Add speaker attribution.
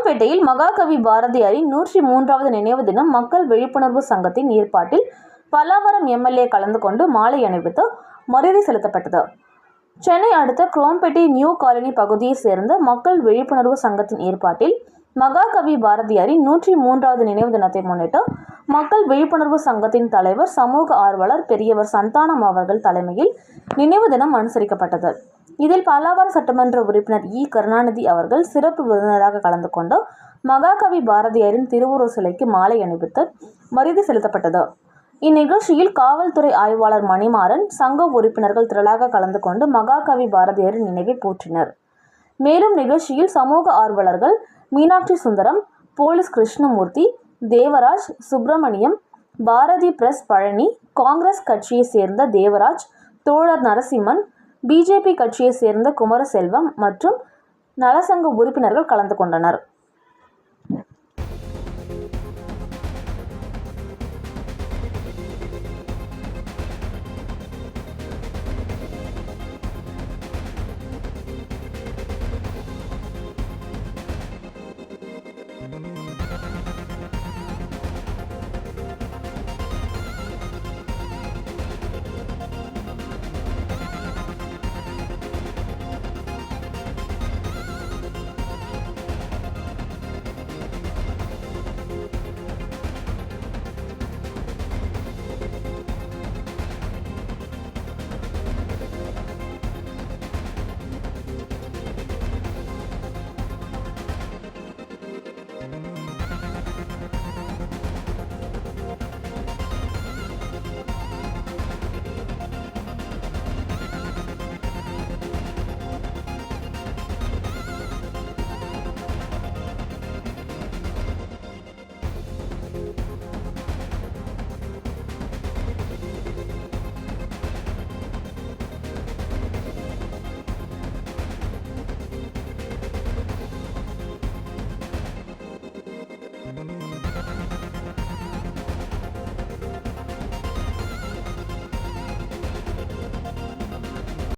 Speaker 1: குரோம்பேட்டையில் மகாகவி பாரதியாரின் 103வது நினைவு தினம் மக்கள் விழிப்புணர்வு சங்கத்தின் ஏற்பாட்டில் பல்லாவரம் எம்எல்ஏ கலந்து கொண்டு மாலை அணிவித்து மரியாதை செலுத்தப்பட்டது. சென்னை அடுத்த குரோம்பேட்டை நியூ காலனி பகுதியைச் சேர்ந்த மக்கள் விழிப்புணர்வு சங்கத்தின் ஏற்பாட்டில் மகாகவி பாரதியாரின் 103வது நினைவு தினத்தை முன்னிட்டு மக்கள் விழிப்புணர்வு சங்கத்தின் தலைவர், சமூக ஆர்வலர் பெரியவர் சந்தானம் அவர்கள் தலைமையில் நினைவு தினம் அனுசரிக்கப்பட்டது. இதில் பல்லாவரம் சட்டமன்ற உறுப்பினர் இ. கருணாநிதி அவர்கள் சிறப்பு விருந்தினராக கலந்து கொண்டு மகாகவி பாரதியாரின் திருவுருவ சிலைக்கு மாலை அணிவித்து மரியாதை செலுத்தப்பட்டது. இந்நிகழ்ச்சியில் காவல்துறை ஆய்வாளர் மணிமாறன், சங்க உறுப்பினர்கள் திரளாக கலந்து கொண்டு மகாகவி பாரதியாரின் நினைவை போற்றினர். மேலும் நிகழ்ச்சியில் சமூக ஆர்வலர்கள் மீனாட்சி சுந்தரம், போலீஸ் கிருஷ்ணமூர்த்தி, தேவராஜ், சுப்பிரமணியம், பாரதி பிரஸ் பழனி, காங்கிரஸ் கட்சியை சேர்ந்த தேவராஜ், தோழர் நரசிம்மன், பிஜேபி கட்சியை சேர்ந்த குமரசெல்வம் மற்றும் நலசங்க உறுப்பினர்கள் கலந்து கொண்டனர்.